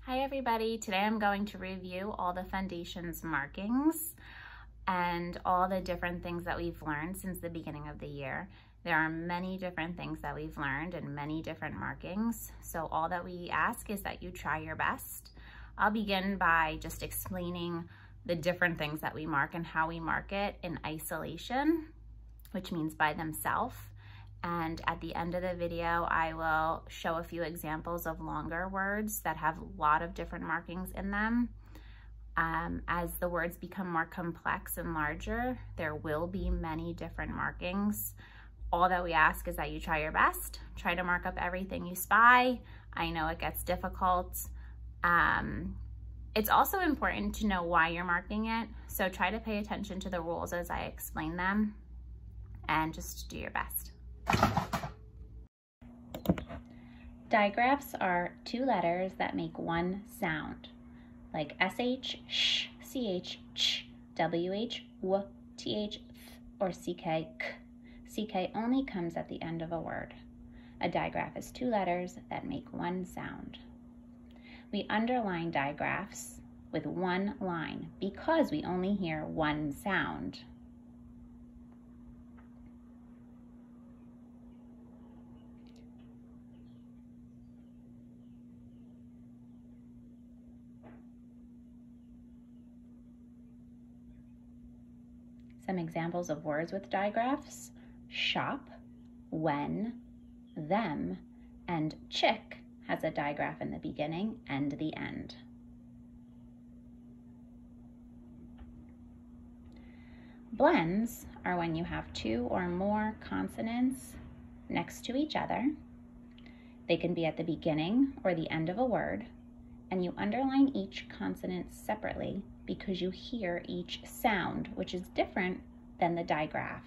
Hi everybody, today I'm going to review all the Fundations markings and all the different things that we've learned since the beginning of the year. There are many different things that we've learned and many different markings, so all that we ask is that you try your best. I'll begin by just explaining the different things that we mark and how we mark it in isolation, which means by themselves. And at the end of the video, I will show a few examples of longer words that have a lot of different markings in them. As the words become more complex and larger, there will be many different markings. All that we ask is that you try your best. Try to mark up everything you spy. I know it gets difficult. It's also important to know why you're marking it, so try to pay attention to the rules as I explain them and just do your best. Digraphs are two letters that make one sound, like SH, sh, CH, ch, WH, w, TH, th, or CK, k. CK only comes at the end of a word. A digraph is two letters that make one sound. We underline digraphs with one line because we only hear one sound. Some examples of words with digraphs: shop, when, them, and chick has a digraph in the beginning and the end. Blends are when you have two or more consonants next to each other. They can be at the beginning or the end of a word, and you underline each consonant separately because you hear each sound, which is different than the digraph.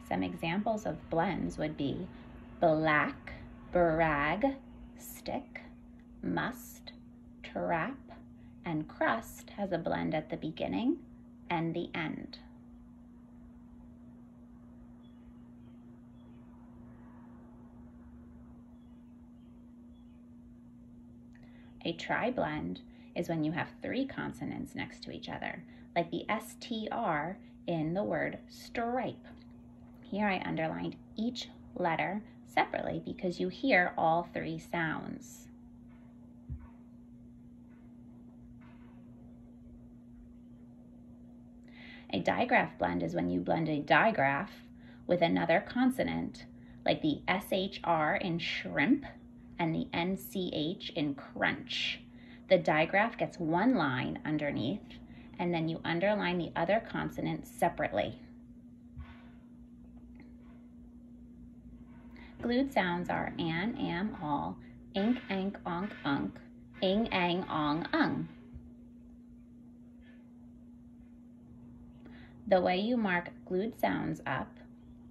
Some examples of blends would be black, brag, stick, must, trap, and crust has a blend at the beginning and the end. A tri-blend is when you have three consonants next to each other, like the STR in the word stripe. Here I underlined each letter separately because you hear all three sounds. A digraph blend is when you blend a digraph with another consonant, like the SHR in shrimp and the NCH in crunch. The digraph gets one line underneath, and then you underline the other consonant separately. Glued sounds are an, am, all, ink, ank, onk, unk, ing, ang, ong, ung. The way you mark glued sounds up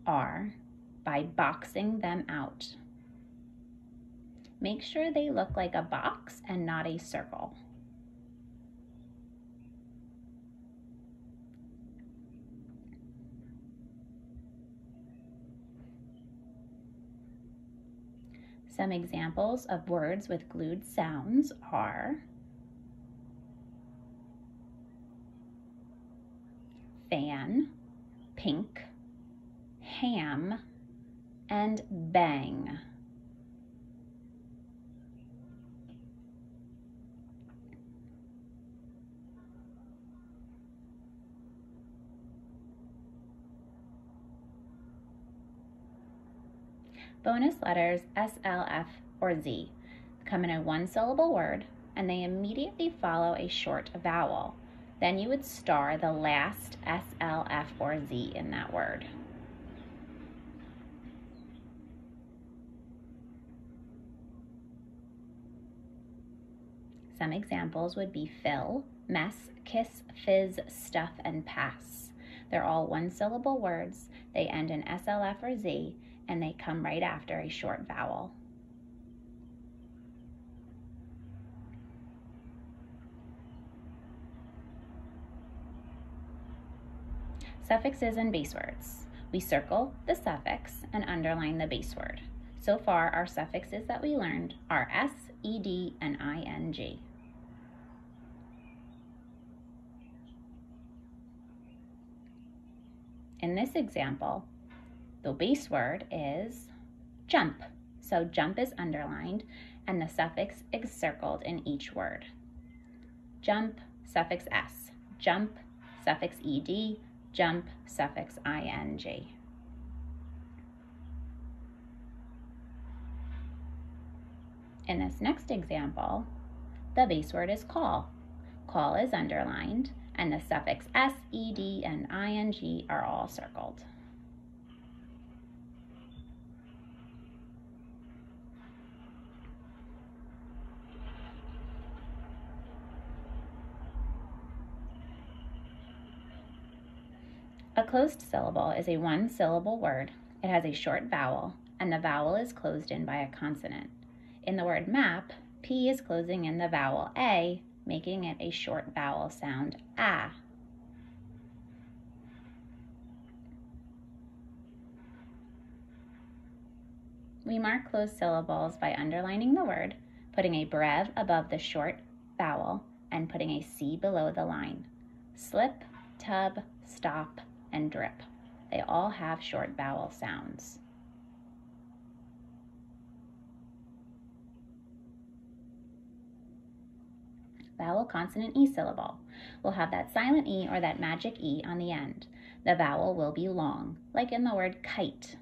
are by boxing them out. Make sure they look like a box and not a circle. Some examples of words with glued sounds are fan, pink, ham, and bang. Bonus letters S, L, F, or Z come in a one-syllable word, and they immediately follow a short vowel. Then you would star the last S, L, F, or Z in that word. Some examples would be fill, mess, kiss, fizz, stuff, and pass. They're all one-syllable words. They end in S, L, F, or Z, and they come right after a short vowel. Suffixes and base words. We circle the suffix and underline the base word. So far, our suffixes that we learned are s, ed, and ing. In this example, the base word is jump. So jump is underlined and the suffix is circled in each word. Jump, suffix s. Jump, suffix ed. Jump, suffix ing. In this next example, the base word is call. Call is underlined, and the suffix s, ed, and ing are all circled. A closed syllable is a one-syllable word. It has a short vowel, and the vowel is closed in by a consonant. In the word map, P is closing in the vowel A, making it a short vowel sound, ah. We mark closed syllables by underlining the word, putting a brev above the short vowel, and putting a C below the line. Slip, tub, stop, and drip. They all have short vowel sounds. Vowel, consonant, E syllable. We'll have that silent E or that magic E on the end. The vowel will be long, like in the word kite.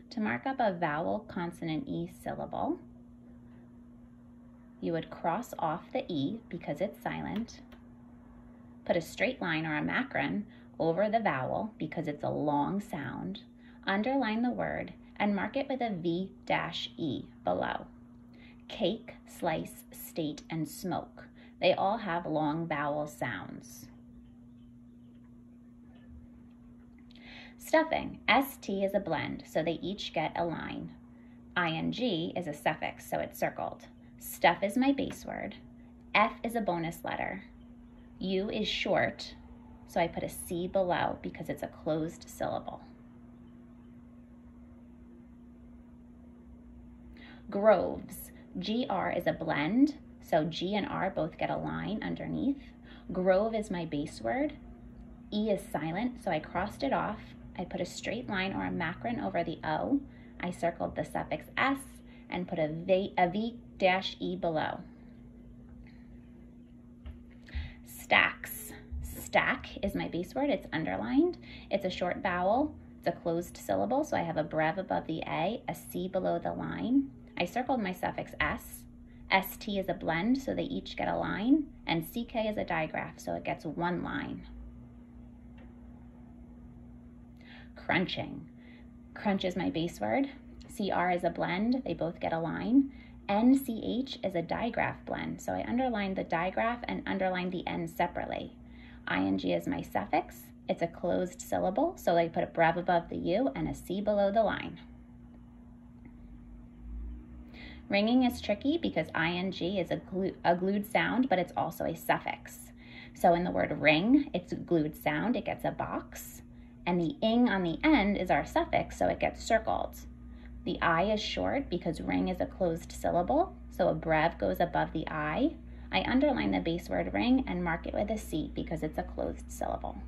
To mark up a vowel, consonant, E syllable, you would cross off the E because it's silent, put a straight line or a macron over the vowel because it's a long sound, underline the word, and mark it with a V-E below. Cake, slice, state, and smoke. They all have long vowel sounds. Stuffing, ST is a blend, so they each get a line. ING is a suffix, so it's circled. Stuff is my base word. F is a bonus letter. U is short, so I put a C below because it's a closed syllable. Groves, GR is a blend, so G and R both get a line underneath. Grove is my base word. E is silent, so I crossed it off. I put a straight line or a macron over the O. I circled the suffix S and put a V-E below. Stacks. Stack is my base word. It's underlined. It's a short vowel. It's a closed syllable, so I have a brev above the A, a C below the line. I circled my suffix S. ST is a blend, so they each get a line, and CK is a digraph, so it gets one line. Crunching. Crunch is my base word. CR is a blend, they both get a line. NCH is a digraph blend, so I underlined the digraph and underlined the N separately. ING is my suffix. It's a closed syllable, so I put a brev above the U and a C below the line. Ringing is tricky because ING is a glued sound, but it's also a suffix. So in the word ring, it's a glued sound, it gets a box. And the ing on the end is our suffix, so it gets circled. The I is short because ring is a closed syllable, so a brev goes above the I. I underline the base word ring and mark it with a C because it's a closed syllable.